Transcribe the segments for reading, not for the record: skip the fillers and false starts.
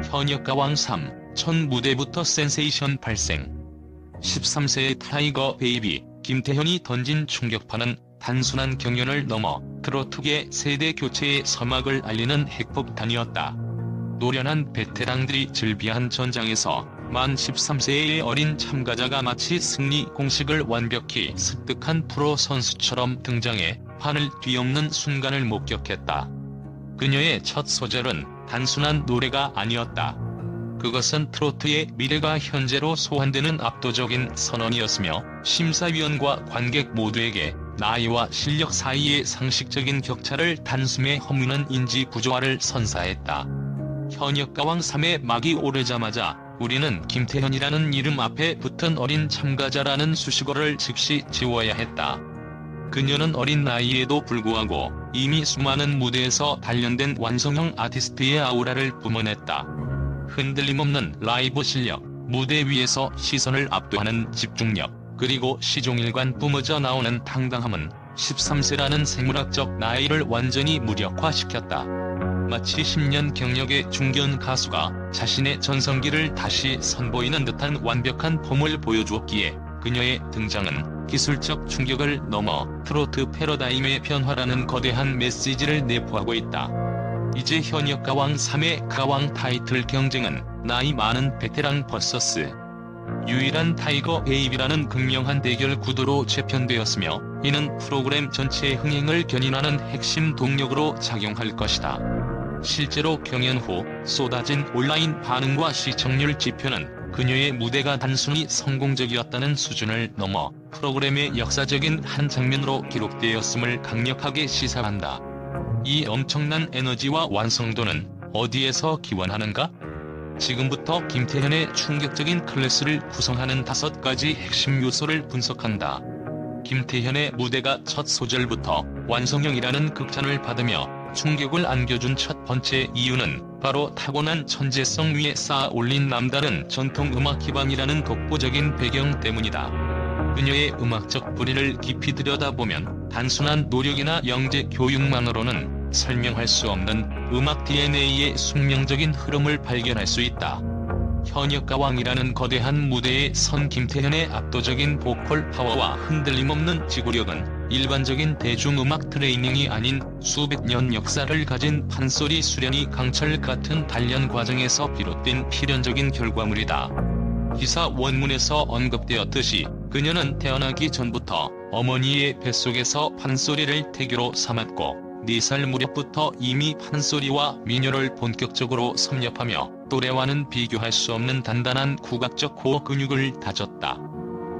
현역가왕 3, 첫 무대부터 센세이션 발생. 13세의 타이거 베이비, 김태현이 던진 충격파는 단순한 경연을 넘어 트로트계 세대 교체의 서막을 알리는 핵폭탄이었다. 노련한 베테랑들이 즐비한 전장에서 만 13세의 어린 참가자가 마치 승리 공식을 완벽히 습득한 프로 선수처럼 등장해 판을 뒤엎는 순간을 목격했다. 그녀의 첫 소절은 단순한 노래가 아니었다. 그것은 트로트의 미래가 현재로 소환되는 압도적인 선언이었으며 심사위원과 관객 모두에게 나이와 실력 사이의 상식적인 격차를 단숨에 허무는 인지 부조화를 선사했다. 현역가왕 3의 막이 오르자마자 우리는 김태현이라는 이름 앞에 붙은 어린 참가자라는 수식어를 즉시 지워야 했다. 그녀는 어린 나이에도 불구하고 이미 수많은 무대에서 단련된 완성형 아티스트의 아우라를 뿜어냈다. 흔들림 없는 라이브 실력, 무대 위에서 시선을 압도하는 집중력, 그리고 시종일관 뿜어져 나오는 당당함은 13세라는 생물학적 나이를 완전히 무력화시켰다. 마치 10년 경력의 중견 가수가 자신의 전성기를 다시 선보이는 듯한 완벽한 폼을 보여주었기에 그녀의 등장은 기술적 충격을 넘어 트로트 패러다임의 변화라는 거대한 메시지를 내포하고 있다. 이제 현역가왕 3의 가왕 타이틀 경쟁은 나이 많은 베테랑 vs 유일한 타이거 베이비라는 극명한 대결 구도로 재편되었으며 이는 프로그램 전체의 흥행을 견인하는 핵심 동력으로 작용할 것이다. 실제로 경연 후 쏟아진 온라인 반응과 시청률 지표는 그녀의 무대가 단순히 성공적이었다는 수준을 넘어 프로그램의 역사적인 한 장면으로 기록되었음을 강력하게 시사한다. 이 엄청난 에너지와 완성도는 어디에서 기원하는가? 지금부터 김태현의 충격적인 클래스를 구성하는 5가지 핵심 요소를 분석한다. 김태현의 무대가 첫 소절부터 완성형이라는 극찬을 받으며 충격을 안겨준 첫 번째 이유는 바로 타고난 천재성 위에 쌓아 올린 남다른 전통음악 기반이라는 독보적인 배경 때문이다. 그녀의 음악적 뿌리를 깊이 들여다보면 단순한 노력이나 영재 교육만으로는 설명할 수 없는 음악 DNA의 숙명적인 흐름을 발견할 수 있다. 현역가왕이라는 거대한 무대에 선 김태현의 압도적인 보컬 파워와 흔들림 없는 지구력은 일반적인 대중음악 트레이닝이 아닌 수백 년 역사를 가진 판소리 수련이 강철 같은 단련 과정에서 비롯된 필연적인 결과물이다. 기사 원문에서 언급되었듯이 그녀는 태어나기 전부터 어머니의 뱃속에서 판소리를 태교로 삼았고 4살 무렵부터 이미 판소리와 민요를 본격적으로 섭렵하며 또래와는 비교할 수 없는 단단한 국악적 코어 근육을 다졌다.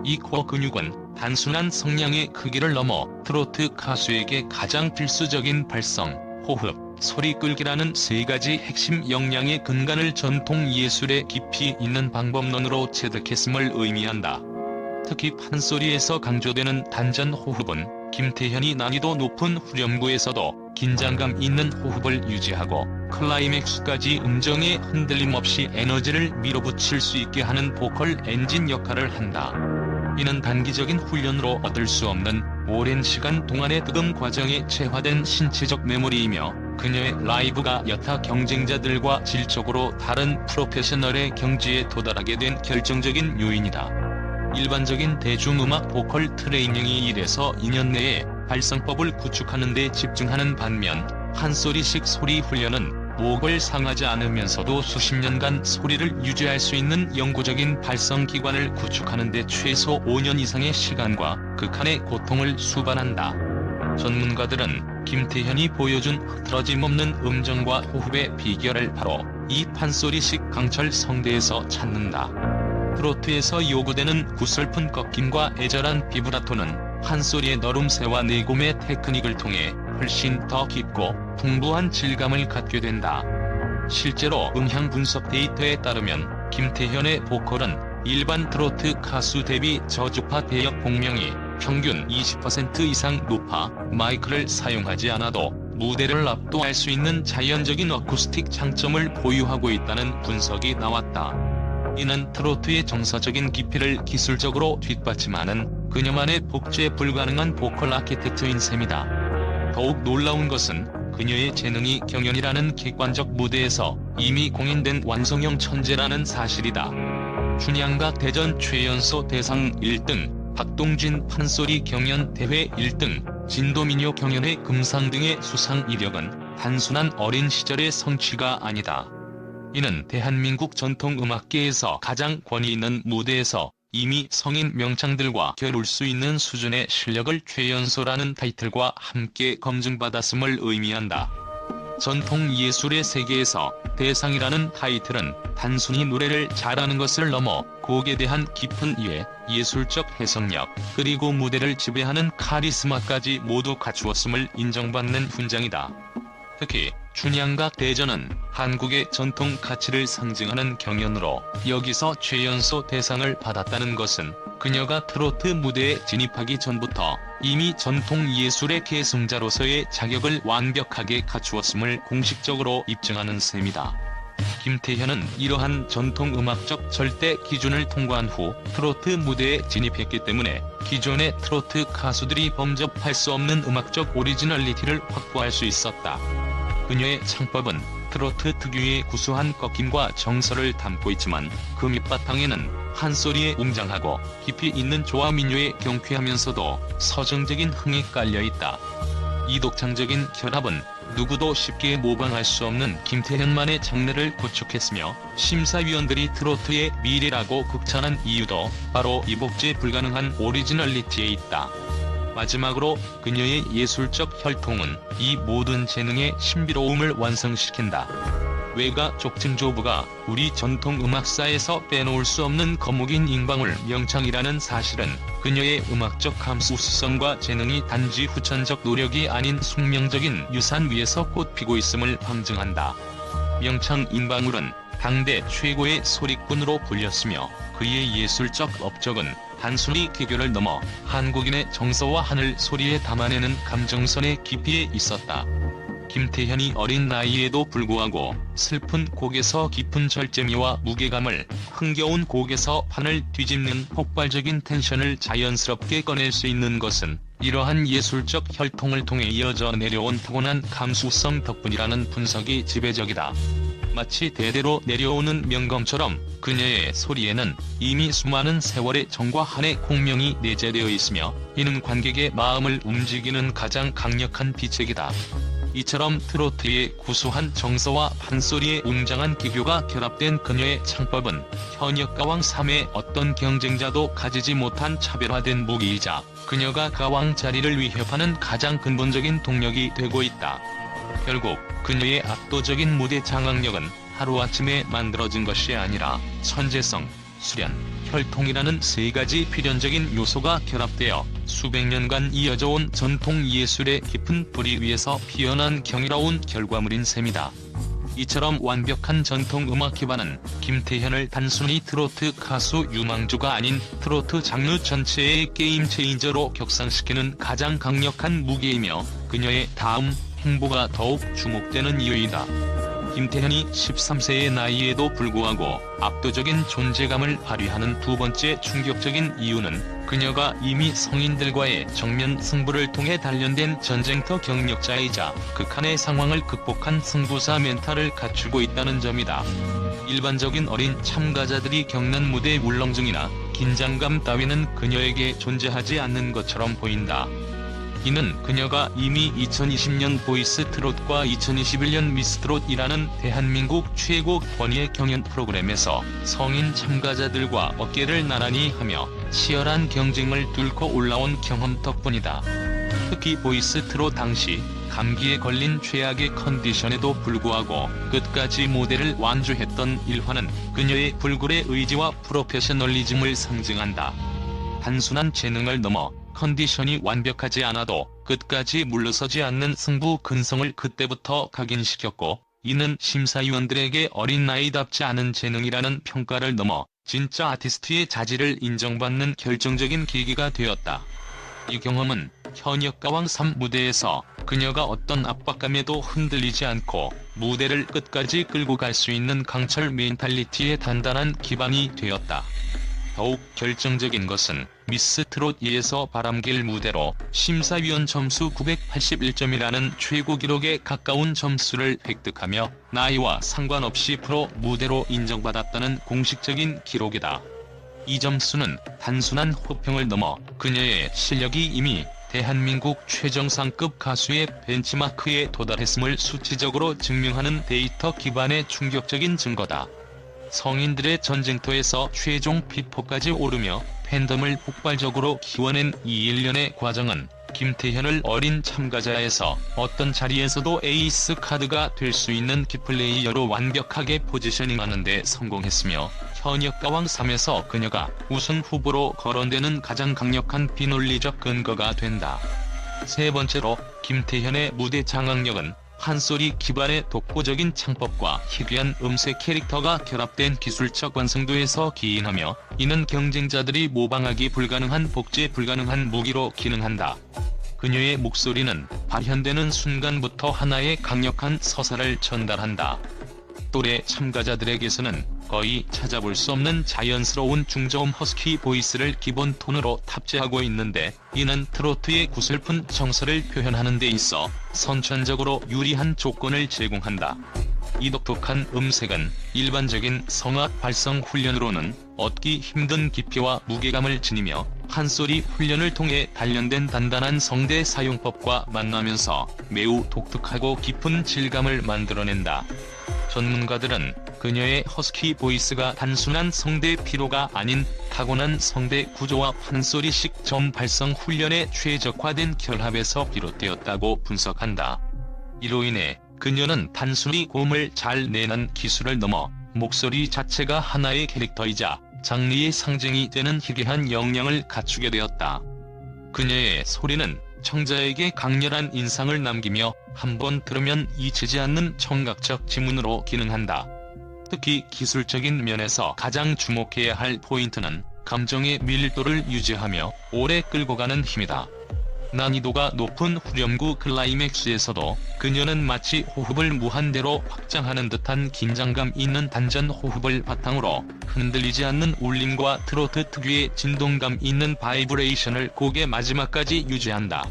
이 코어 근육은 단순한 성량의 크기를 넘어 트로트 가수에게 가장 필수적인 발성, 호흡, 소리 끌기라는 3가지 핵심 역량의 근간을 전통 예술의 깊이 있는 방법론으로 체득했음을 의미한다. 특히 판소리에서 강조되는 단전 호흡은 김태현이 난이도 높은 후렴구에서도 긴장감 있는 호흡을 유지하고 클라이맥스까지 음정에 흔들림 없이 에너지를 밀어붙일 수 있게 하는 보컬 엔진 역할을 한다. 이는 단기적인 훈련으로 얻을 수 없는 오랜 시간 동안의 득음 과정에 체화된 신체적 메모리이며 그녀의 라이브가 여타 경쟁자들과 질적으로 다른 프로페셔널의 경지에 도달하게 된 결정적인 요인이다. 일반적인 대중음악 보컬 트레이닝이 1에서 2년 내에 발성법을 구축하는 데 집중하는 반면 한 소리씩 소리 훈련은 목을 상하지 않으면서도 수십 년간 소리를 유지할 수 있는 영구적인 발성 기관을 구축하는 데 최소 5년 이상의 시간과 극한의 고통을 수반한다. 전문가들은 김태현이 보여준 흐트러짐 없는 음정과 호흡의 비결을 바로 이 판소리식 강철 성대에서 찾는다. 트로트에서 요구되는 구슬픈 꺾임과 애절한 비브라토는 한 소리의 너름새와 내곰의 테크닉을 통해 훨씬 더 깊고 풍부한 질감을 갖게 된다. 실제로 음향 분석 데이터에 따르면 김태현의 보컬은 일반 트로트 가수 대비 저주파 대역 공명이 평균 20% 이상 높아 마이크를 사용하지 않아도 무대를 압도할 수 있는 자연적인 어쿠스틱 장점을 보유하고 있다는 분석이 나왔다. 이는 트로트의 정서적인 깊이를 기술적으로 뒷받침하는 그녀만의 복제 불가능한 보컬 아키텍처인 셈이다. 더욱 놀라운 것은 그녀의 재능이 경연이라는 객관적 무대에서 이미 공인된 완성형 천재라는 사실이다. 춘향각 대전 최연소 대상 1등, 박동진 판소리 경연 대회 1등, 진도민요 경연회 금상 등의 수상 이력은 단순한 어린 시절의 성취가 아니다. 이는 대한민국 전통음악계에서 가장 권위 있는 무대에서 이미 성인 명창들과 겨룰 수 있는 수준의 실력을 최연소라는 타이틀과 함께 검증받았음을 의미한다. 전통예술의 세계에서 대상이라는 타이틀은 단순히 노래를 잘하는 것을 넘어 곡에 대한 깊은 이해, 예술적 해석력, 그리고 무대를 지배하는 카리스마까지 모두 갖추었음을 인정받는 훈장이다. 특히 춘향각 대전은 한국의 전통 가치를 상징하는 경연으로 여기서 최연소 대상을 받았다는 것은 그녀가 트로트 무대에 진입하기 전부터 이미 전통 예술의 계승자로서의 자격을 완벽하게 갖추었음을 공식적으로 입증하는 셈이다. 김태현은 이러한 전통음악적 절대 기준을 통과한 후 트로트 무대에 진입했기 때문에 기존의 트로트 가수들이 범접할 수 없는 음악적 오리지널리티를 확보할 수 있었다. 그녀의 창법은 트로트 특유의 구수한 꺾임과 정서를 담고 있지만 그 밑바탕에는 한 소리에 웅장하고 깊이 있는 조화 민요에 경쾌하면서도 서정적인 흥이 깔려있다. 이 독창적인 결합은 누구도 쉽게 모방할 수 없는 김태현만의 장르를 구축했으며 심사위원들이 트로트의 미래라고 극찬한 이유도 바로 이 복제 불가능한 오리지널리티에 있다. 마지막으로 그녀의 예술적 혈통은 이 모든 재능의 신비로움을 완성시킨다. 외가 족증조부가 우리 전통음악사에서 빼놓을 수 없는 거목인 잉방울 명창이라는 사실은 그녀의 음악적 감수성과 재능이 단지 후천적 노력이 아닌 숙명적인 유산 위에서 꽃피고 있음을 방증한다. 명창 잉방울은 당대 최고의 소리꾼으로 불렸으며 그의 예술적 업적은 단순히 기교를 넘어 한국인의 정서와 하늘 소리에 담아내는 감정선의 깊이에 있었다. 김태현이 어린 나이에도 불구하고 슬픈 곡에서 깊은 절제미와 무게감을, 흥겨운 곡에서 판을 뒤집는 폭발적인 텐션을 자연스럽게 꺼낼 수 있는 것은 이러한 예술적 혈통을 통해 이어져 내려온 타고난 감수성 덕분이라는 분석이 지배적이다. 마치 대대로 내려오는 명검처럼 그녀의 소리에는 이미 수많은 세월의 정과 한의 공명이 내재되어 있으며 이는 관객의 마음을 움직이는 가장 강력한 비책이다. 이처럼 트로트의 구수한 정서와 판소리의 웅장한 기교가 결합된 그녀의 창법은 현역 가왕 3의 어떤 경쟁자도 가지지 못한 차별화된 무기이자 그녀가 가왕 자리를 위협하는 가장 근본적인 동력이 되고 있다. 결국 그녀의 압도적인 무대 장악력은 하루아침에 만들어진 것이 아니라 천재성, 수련, 혈통이라는 세 가지 필연적인 요소가 결합되어 수백 년간 이어져온 전통 예술의 깊은 뿌리 위에서 피어난 경이로운 결과물인 셈이다. 이처럼 완벽한 전통 음악 기반은 김태현을 단순히 트로트 가수 유망주가 아닌 트로트 장르 전체의 게임 체인저로 격상시키는 가장 강력한 무게이며 그녀의 다음 행보가 더욱 주목되는 이유이다. 김태현이 13세의 나이에도 불구하고 압도적인 존재감을 발휘하는 두 번째 충격적인 이유는 그녀가 이미 성인들과의 정면 승부를 통해 단련된 전쟁터 경력자이자 극한의 상황을 극복한 승부사 멘탈을 갖추고 있다는 점이다. 일반적인 어린 참가자들이 겪는 무대 울렁증이나 긴장감 따위는 그녀에게 존재하지 않는 것처럼 보인다. 이는 그녀가 이미 2020년 보이스 트롯과 2021년 미스 트롯이라는 대한민국 최고 권위의 경연 프로그램에서 성인 참가자들과 어깨를 나란히 하며 치열한 경쟁을 뚫고 올라온 경험 덕분이다. 특히 보이스 트롯 당시 감기에 걸린 최악의 컨디션에도 불구하고 끝까지 무대를 완주했던 일화는 그녀의 불굴의 의지와 프로페셔널리즘을 상징한다. 단순한 재능을 넘어 컨디션이 완벽하지 않아도 끝까지 물러서지 않는 승부 근성을 그때부터 각인시켰고 이는 심사위원들에게 어린 나이답지 않은 재능이라는 평가를 넘어 진짜 아티스트의 자질을 인정받는 결정적인 계기가 되었다. 이 경험은 현역 가왕 3 무대에서 그녀가 어떤 압박감에도 흔들리지 않고 무대를 끝까지 끌고 갈 수 있는 강철 멘탈리티의 단단한 기반이 되었다. 더욱 결정적인 것은 미스 트롯 예에서 바람길 무대로 심사위원 점수 981점이라는 최고 기록에 가까운 점수를 획득하며 나이와 상관없이 프로 무대로 인정받았다는 공식적인 기록이다. 이 점수는 단순한 호평을 넘어 그녀의 실력이 이미 대한민국 최정상급 가수의 벤치마크에 도달했음을 수치적으로 증명하는 데이터 기반의 충격적인 증거다. 성인들의 전쟁터에서 최종 피포까지 오르며 팬덤을 폭발적으로 키워낸 이 일련의 과정은 김태현을 어린 참가자에서 어떤 자리에서도 에이스 카드가 될 수 있는 키플레이어로 완벽하게 포지셔닝하는 데 성공했으며 현역 가왕 3에서 그녀가 우승 후보로 거론되는 가장 강력한 비논리적 근거가 된다. 세 번째로 김태현의 무대 장악력은 판소리 기반의 독보적인 창법과 희귀한 음색 캐릭터가 결합된 기술적 완성도에서 기인하며 이는 경쟁자들이 모방하기 불가능한 복제 불가능한 무기로 기능한다. 그녀의 목소리는 발현되는 순간부터 하나의 강력한 서사를 전달한다. 또래 참가자들에게서는 거의 찾아볼 수 없는 자연스러운 중저음 허스키 보이스를 기본 톤으로 탑재하고 있는데 이는 트로트의 구슬픈 정서를 표현하는 데 있어 선천적으로 유리한 조건을 제공한다. 이 독특한 음색은 일반적인 성악 발성 훈련으로는 얻기 힘든 깊이와 무게감을 지니며 판소리 훈련을 통해 단련된 단단한 성대 사용법과 만나면서 매우 독특하고 깊은 질감을 만들어낸다. 전문가들은 그녀의 허스키 보이스가 단순한 성대 피로가 아닌 타고난 성대 구조와 판소리식 점 발성 훈련에 최적화된 결합에서 비롯되었다고 분석한다. 이로 인해 그녀는 단순히 고음을 잘 내는 기술을 넘어 목소리 자체가 하나의 캐릭터이자 장르의 상징이 되는 희귀한 역량을 갖추게 되었다. 그녀의 소리는 청자에게 강렬한 인상을 남기며 한번 들으면 잊히지 않는 청각적 지문으로 기능한다. 특히 기술적인 면에서 가장 주목해야 할 포인트는 감정의 밀도를 유지하며 오래 끌고 가는 힘이다. 난이도가 높은 후렴구 클라이맥스에서도 그녀는 마치 호흡을 무한대로 확장하는 듯한 긴장감 있는 단전 호흡을 바탕으로 흔들리지 않는 울림과 트로트 특유의 진동감 있는 바이브레이션을 곡의 마지막까지 유지한다.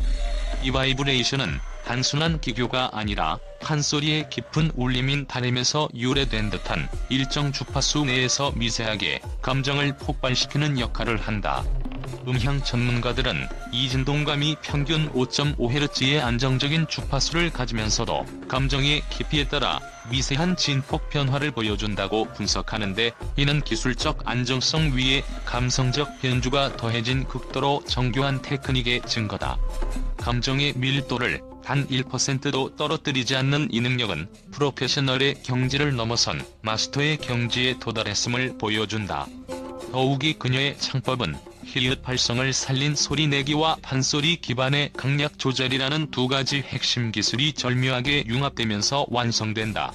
이 바이브레이션은 단순한 기교가 아니라 판소리의 깊은 울림인 타렘에서 유래된 듯한 일정 주파수 내에서 미세하게 감정을 폭발시키는 역할을 한다. 음향 전문가들은 이 진동감이 평균 5.5Hz의 안정적인 주파수를 가지면서도 감정의 깊이에 따라 미세한 진폭 변화를 보여준다고 분석하는데 이는 기술적 안정성 위에 감성적 변주가 더해진 극도로 정교한 테크닉의 증거다. 감정의 밀도를 단 1%도 떨어뜨리지 않는 이 능력은 프로페셔널의 경지를 넘어선 마스터의 경지에 도달했음을 보여준다. 더욱이 그녀의 창법은 히읗 발성을 살린 소리 내기와 판소리 기반의 강약 조절이라는 두 가지 핵심 기술이 절묘하게 융합되면서 완성된다.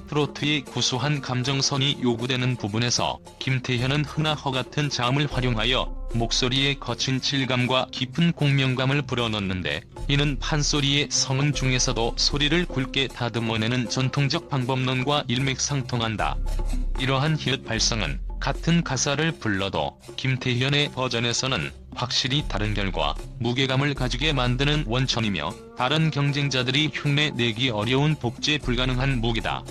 트로트의 구수한 감정선이 요구되는 부분에서 김태현은 흔하허 같은 자음을 활용하여 목소리의 거친 질감과 깊은 공명감을 불어넣는데 이는 판소리의 성음 중에서도 소리를 굵게 다듬어내는 전통적 방법론과 일맥상통한다. 이러한 히읗 발성은 같은 가사를 불러도 김태현의 버전에서는 확실히 다른 결과, 무게감을 가지게 만드는 원천이며 다른 경쟁자들이 흉내내기 어려운 복제 불가능한 무기다.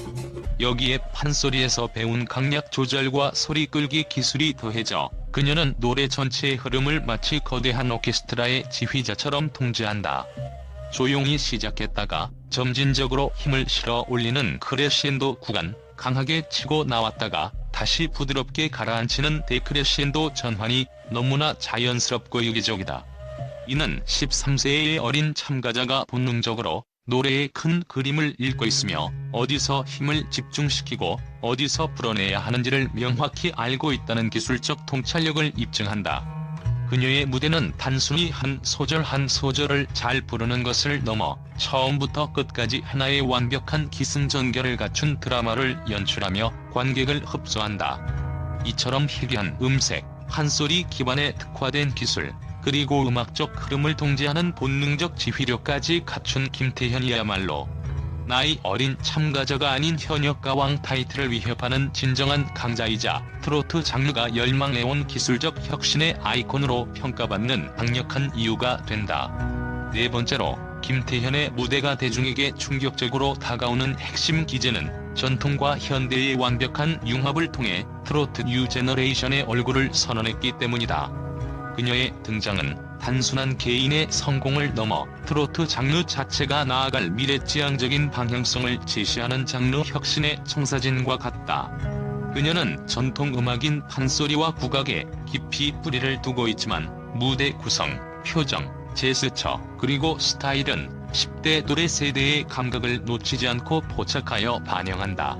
여기에 판소리에서 배운 강약 조절과 소리 끌기 기술이 더해져 그녀는 노래 전체의 흐름을 마치 거대한 오케스트라의 지휘자처럼 통제한다. 조용히 시작했다가 점진적으로 힘을 실어 올리는 크레시엔도 구간, 강하게 치고 나왔다가 다시 부드럽게 가라앉히는 데크레시엔도 전환이 너무나 자연스럽고 유기적이다. 이는 13세의 어린 참가자가 본능적으로 노래의 큰 그림을 읽고 있으며 어디서 힘을 집중시키고 어디서 풀어내야 하는지를 명확히 알고 있다는 기술적 통찰력을 입증한다. 그녀의 무대는 단순히 한 소절 한 소절을 잘 부르는 것을 넘어 처음부터 끝까지 하나의 완벽한 기승전결을 갖춘 드라마를 연출하며 관객을 흡수한다. 이처럼 희귀한 음색, 판소리 기반에 특화된 기술, 그리고 음악적 흐름을 통제하는 본능적 지휘력까지 갖춘 김태현이야말로 나이 어린 참가자가 아닌 현역 가왕 타이틀을 위협하는 진정한 강자이자 트로트 장르가 열망해온 기술적 혁신의 아이콘으로 평가받는 강력한 이유가 된다. 네 번째로, 김태현의 무대가 대중에게 충격적으로 다가오는 핵심 기제는 전통과 현대의 완벽한 융합을 통해 트로트 뉴 제너레이션의 얼굴을 선언했기 때문이다. 그녀의 등장은 단순한 개인의 성공을 넘어 트로트 장르 자체가 나아갈 미래지향적인 방향성을 제시하는 장르 혁신의 청사진과 같다. 그녀는 전통 음악인 판소리와 국악에 깊이 뿌리를 두고 있지만 무대 구성, 표정, 제스처, 그리고 스타일은 10대 노래 세대의 감각을 놓치지 않고 포착하여 반영한다.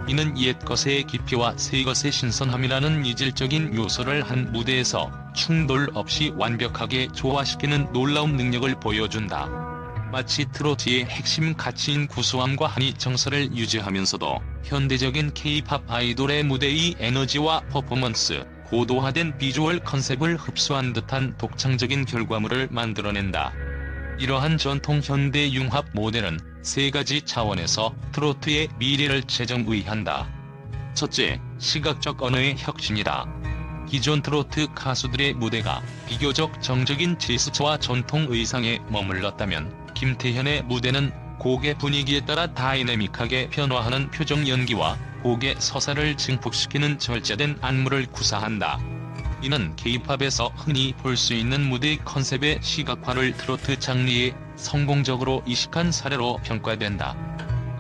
이는 옛것의 깊이와 새것의 신선함이라는 이질적인 요소를 한 무대에서 충돌 없이 완벽하게 조화시키는 놀라운 능력을 보여준다. 마치 트로트의 핵심 가치인 구수함과 한이 정서를 유지하면서도 현대적인 K-팝 아이돌의 무대의 에너지와 퍼포먼스, 고도화된 비주얼 컨셉을 흡수한 듯한 독창적인 결과물을 만들어낸다. 이러한 전통 현대 융합 모델은 세 가지 차원에서 트로트의 미래를 재정의한다. 첫째, 시각적 언어의 혁신이다. 기존 트로트 가수들의 무대가 비교적 정적인 제스처와 전통 의상에 머물렀다면 김태현의 무대는 곡의 분위기에 따라 다이내믹하게 변화하는 표정 연기와 곡의 서사를 증폭시키는 절제된 안무를 구사한다. 이는 K-팝에서 흔히 볼 수 있는 무대 컨셉의 시각화를 트로트 장르에 성공적으로 이식한 사례로 평가된다.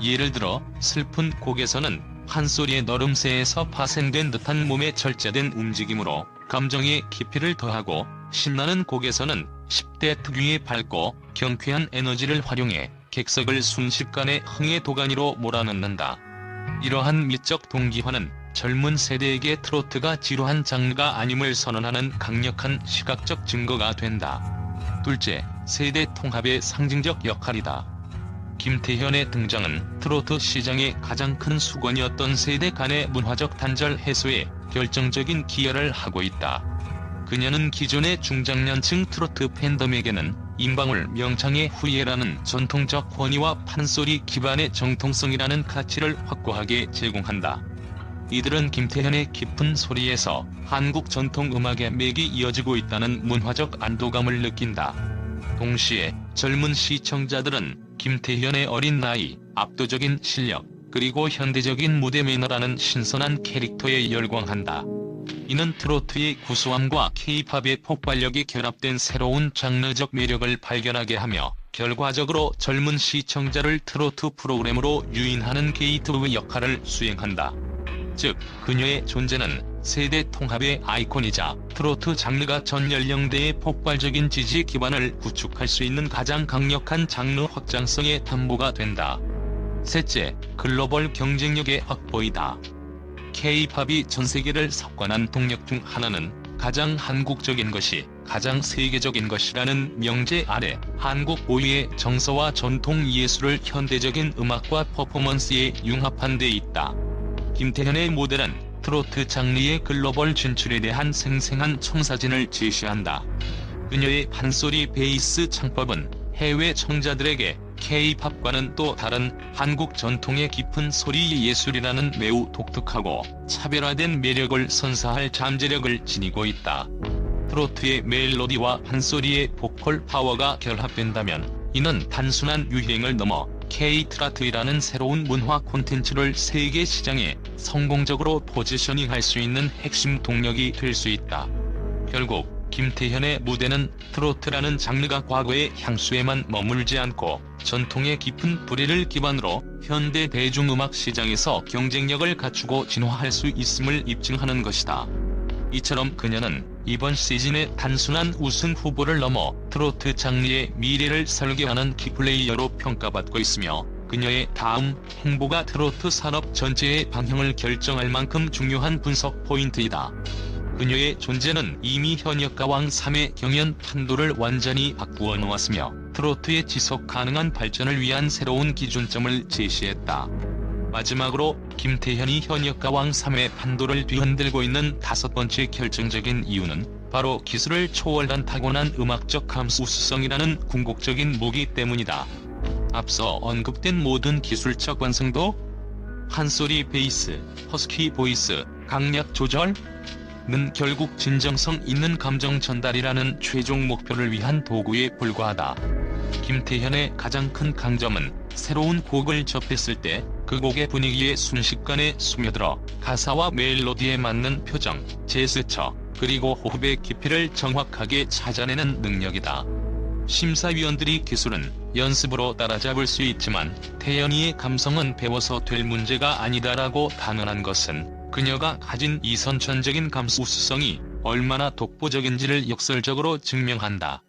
예를 들어 슬픈 곡에서는 판소리의 너름새에서 파생된 듯한 몸의 절제된 움직임으로 감정의 깊이를 더하고, 신나는 곡에서는 10대 특유의 밝고 경쾌한 에너지를 활용해 객석을 순식간에 흥의 도가니로 몰아넣는다. 이러한 미적 동기화는 젊은 세대에게 트로트가 지루한 장르가 아님을 선언하는 강력한 시각적 증거가 된다. 둘째, 세대 통합의 상징적 역할이다. 김태현의 등장은 트로트 시장의 가장 큰 수건이었던 세대 간의 문화적 단절 해소에 결정적인 기여를 하고 있다. 그녀는 기존의 중장년층 트로트 팬덤에게는 임방울 명창의 후예라는 전통적 권위와 판소리 기반의 정통성이라는 가치를 확고하게 제공한다. 이들은 김태현의 깊은 소리에서 한국 전통 음악의 맥이 이어지고 있다는 문화적 안도감을 느낀다. 동시에 젊은 시청자들은 김태현의 어린 나이, 압도적인 실력, 그리고 현대적인 무대 매너라는 신선한 캐릭터에 열광한다. 이는 트로트의 구수함과 K-팝의 폭발력이 결합된 새로운 장르적 매력을 발견하게 하며 결과적으로 젊은 시청자를 트로트 프로그램으로 유인하는 게이트웨이 역할을 수행한다. 즉, 그녀의 존재는 세대 통합의 아이콘이자 트로트 장르가 전 연령대의 폭발적인 지지 기반을 구축할 수 있는 가장 강력한 장르 확장성의 담보가 된다. 셋째, 글로벌 경쟁력의 확보이다. K-팝이 전 세계를 석권한 동력 중 하나는 가장 한국적인 것이 가장 세계적인 것이라는 명제 아래 한국 고유의 정서와 전통 예술을 현대적인 음악과 퍼포먼스에 융합한 데 있다. 김태현의 무대는 트로트 장르의 글로벌 진출에 대한 생생한 청사진을 제시한다. 그녀의 판소리 베이스 창법은 해외 청자들에게 K-팝과는 또 다른 한국 전통의 깊은 소리 예술이라는 매우 독특하고 차별화된 매력을 선사할 잠재력을 지니고 있다. 트로트의 멜로디와 판소리의 보컬 파워가 결합된다면 이는 단순한 유행을 넘어 K-트로트라는 새로운 문화 콘텐츠를 세계 시장에 성공적으로 포지셔닝할 수 있는 핵심 동력이 될 수 있다. 결국 김태현의 무대는 트로트라는 장르가 과거의 향수에만 머물지 않고 전통의 깊은 뿌리를 기반으로 현대 대중음악 시장에서 경쟁력을 갖추고 진화할 수 있음을 입증하는 것이다. 이처럼 그녀는 이번 시즌의 단순한 우승 후보를 넘어 트로트 장르의 미래를 설계하는 키플레이어로 평가받고 있으며, 그녀의 다음 행보가 트로트 산업 전체의 방향을 결정할 만큼 중요한 분석 포인트이다. 그녀의 존재는 이미 현역 가왕 3의 경연 판도를 완전히 바꾸어 놓았으며 트로트의 지속 가능한 발전을 위한 새로운 기준점을 제시했다. 마지막으로 김태현이 현역 가왕 3의 판도를 뒤흔들고 있는 다섯 번째 결정적인 이유는 바로 기술을 초월한 타고난 음악적 감수성이라는 궁극적인 무기 때문이다. 앞서 언급된 모든 기술적 완성도, 한 소리 베이스, 허스키 보이스, 강약 조절, 는 결국 진정성 있는 감정 전달이라는 최종 목표를 위한 도구에 불과하다. 김태현의 가장 큰 강점은 새로운 곡을 접했을 때 그 곡의 분위기에 순식간에 스며들어 가사와 멜로디에 맞는 표정, 제스처, 그리고 호흡의 깊이를 정확하게 찾아내는 능력이다. 심사위원들이 기술은 연습으로 따라잡을 수 있지만 태연이의 감성은 배워서 될 문제가 아니다라고 단언한 것은 그녀가 가진 이 선천적인 감수성이 얼마나 독보적인지를 역설적으로 증명한다.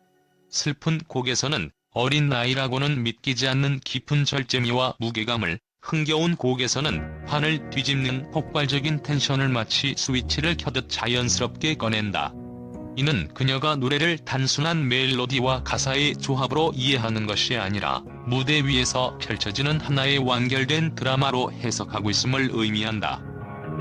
슬픈 곡에서는 어린 나이라고는 믿기지 않는 깊은 절제미와 무게감을, 흥겨운 곡에서는 판을 뒤집는 폭발적인 텐션을 마치 스위치를 켜듯 자연스럽게 꺼낸다. 이는 그녀가 노래를 단순한 멜로디와 가사의 조합으로 이해하는 것이 아니라 무대 위에서 펼쳐지는 하나의 완결된 드라마로 해석하고 있음을 의미한다.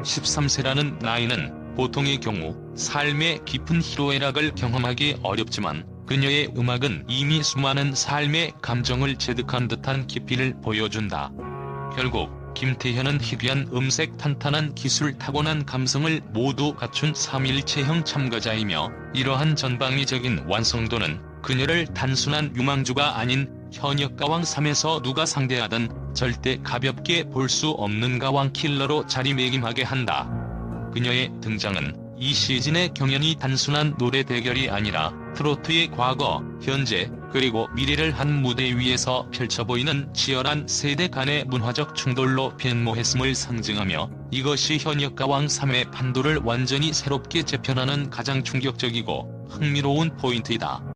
13세라는 나이는 보통의 경우 삶의 깊은 희로애락을 경험하기 어렵지만 그녀의 음악은 이미 수많은 삶의 감정을 체득한 듯한 깊이를 보여준다. 결국 김태현은 희귀한 음색, 탄탄한 기술, 타고난 감성을 모두 갖춘 삼일체형 참가자이며 이러한 전방위적인 완성도는 그녀를 단순한 유망주가 아닌 현역 가왕 3에서 누가 상대하든 절대 가볍게 볼 수 없는 가왕 킬러로 자리매김하게 한다. 그녀의 등장은 이 시즌의 경연이 단순한 노래 대결이 아니라 트로트의 과거, 현재, 그리고 미래를 한 무대 위에서 펼쳐보이는 치열한 세대 간의 문화적 충돌로 변모했음을 상징하며 이것이 현역 가왕 3의 판도를 완전히 새롭게 재편하는 가장 충격적이고 흥미로운 포인트이다.